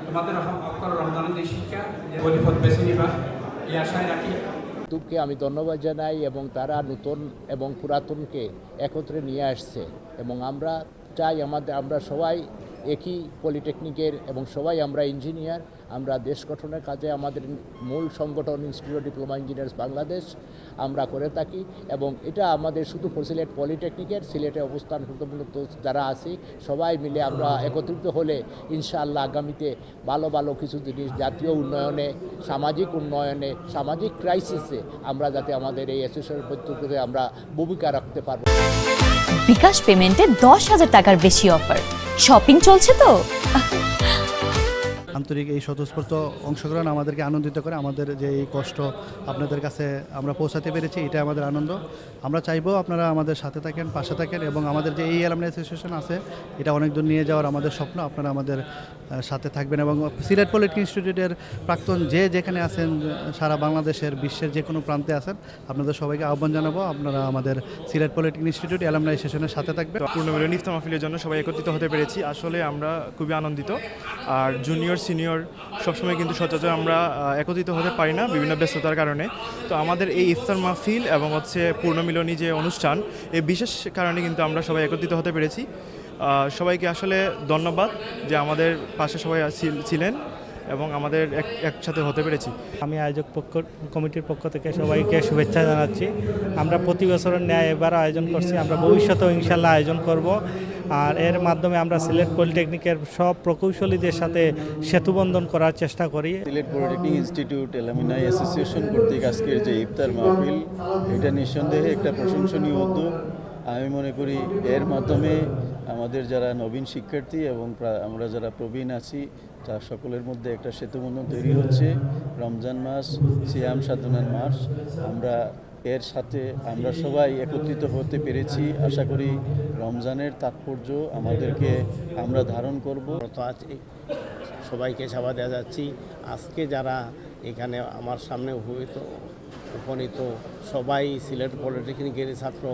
তোমাদের অক্ষর রমজানের যে শিক্ষা বলিপথ বেছে নিবা এই আশায় রাখি। কে আমি ধন্যবাদ জানাই এবং তারা নতুন এবং পুরাতনকে একত্রে নিয়ে আসছে এবং আমরা চাই আমরা সবাই একই পলিটেকনিকের এবং সবাই আমরা ইঞ্জিনিয়ার, আমরা দেশ গঠনের কাজে আমাদের মূল সংগঠন institute of diploma engineers Bangladesh আমরা করে থাকি এবং এটা আমাদের শুধু সিলেট পলিটেকনিকের সিলেটে অবস্থান মূলত যারা আছি সবাই মিলে আমরা একত্রিত হলে ইনশাআল্লাহ আগামীতে ভালো ভালো কিছু জিনিস জাতীয় উন্নয়নে, সামাজিক উন্নয়নে, সামাজিক ক্রাইসিসে আমরা যাতে আমাদের এই অ্যাসোসিয়েশনের পদ্ধতিতে আমরা ভূমিকা রাখতে পারব। বিকাশ পেমেন্টে 10,000 টাকার বেশি অফার, শপিং চলছে তো। আন্তরিক এই স্বতঃস্ফূর্ত অংশগ্রহণ আমাদেরকে আনন্দিত করে। আমাদের যে এই কষ্ট আপনাদের কাছে আমরা পৌঁছাতে পেরেছি, এটা আমাদের আনন্দ। আমরা চাইবো আপনারা আমাদের সাথে থাকেন, পাশে থাকেন এবং আমাদের যে এই অ্যালামনাই অ্যাসোসিয়েশন আছে এটা অনেক দূর নিয়ে যাওয়ার আমাদের স্বপ্ন। আপনারা আমাদের সাথে থাকবেন এবং সিলেট পলিটেকনিক ইনস্টিটিউটের প্রাক্তন যেখানে আছেন, সারা বাংলাদেশের বিশ্বের যে কোনো প্রান্তে আছেন, আপনাদের সবাইকে আহ্বান জানাবো আপনারা আমাদের সিলেট পলিটেকনিক ইনস্টিটিউট অ্যালামনাই অ্যাসোসিয়েশনের সাথে থাকবেন। পূর্ণমিলনী ইফতার মাহফিলের জন্য সবাই একত্রিত হতে পেরেছি, আসলে আমরা খুবই আনন্দিত। আর জুনিয়র সিনিয়র সবসময় কিন্তু সচরাচর আমরা একত্রিত হতে পারি না বিভিন্ন ব্যস্ততার কারণে। তো আমাদের এই ইফতার মাহফিল এবং পূর্ণমিলনী যে অনুষ্ঠান, এই বিশেষ কারণে কিন্তু আমরা সবাই একত্রিত হতে পেরেছি। সবাইকে আসলে ধন্যবাদ যে আমাদের পাশে সবাই ছিলেন এবং আমাদের একসাথে হতে পেরেছি। আমি আয়োজক কমিটির পক্ষ থেকে সবাইকে শুভেচ্ছা জানাচ্ছি। আমরা প্রতি বছরের ন্যায় এবার আয়োজন করছি, আমরা ভবিষ্যতেও ইনশাল্লাহ আয়োজন করব। আর এর মাধ্যমে আমরা সিলেট পলিটেকনিকের সব প্রকৌশলীদের সাথে সেতুবন্ধন করার চেষ্টা করি। Sylhet polytechnic institute alumni association কর্তৃক আজকের যে ইফতার মাহফিল, এটা নিঃসন্দেহে একটা প্রশংসনীয় উদ্যোগ। আমি মনে করি এর মাধ্যমে আমাদের যারা নবীন শিক্ষার্থী এবং আমরা যারা প্রবীণ আছি তার সকলের মধ্যে একটা সেতুবন্ধন তৈরি হচ্ছে। রমজান মাস সিয়াম সাধনার মাস, এর সাথে আমরা সবাই একত্রিত হতে পেরেছি। আশা করি রমজানের তাৎপর্য আমরা ধারণ করব। সবাইকে সেবা দেওয়া যাচ্ছি। আজকে যারা এখানে আমার সামনে উপনীত সবাই সিলেট পলিটেকনিকের ছাত্র,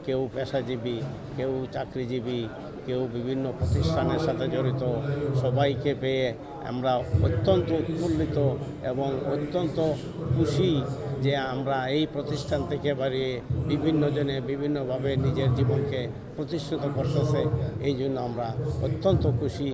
কেউ পেশাজীবী, কেউ চাকরিজীবী, কেউ বিভিন্ন প্রতিষ্ঠানের সাথে জড়িত। সবাইকে পেয়ে আমরা অত্যন্ত উৎফুল্লিত এবং অত্যন্ত খুশি যে আমরা এই প্রতিষ্ঠান থেকে বাড়িয়ে বিভিন্ন জনে বিভিন্নভাবে নিজের জীবনকে প্রতিষ্ঠিত করতেছে। এই জন্য আমরা অত্যন্ত খুশি।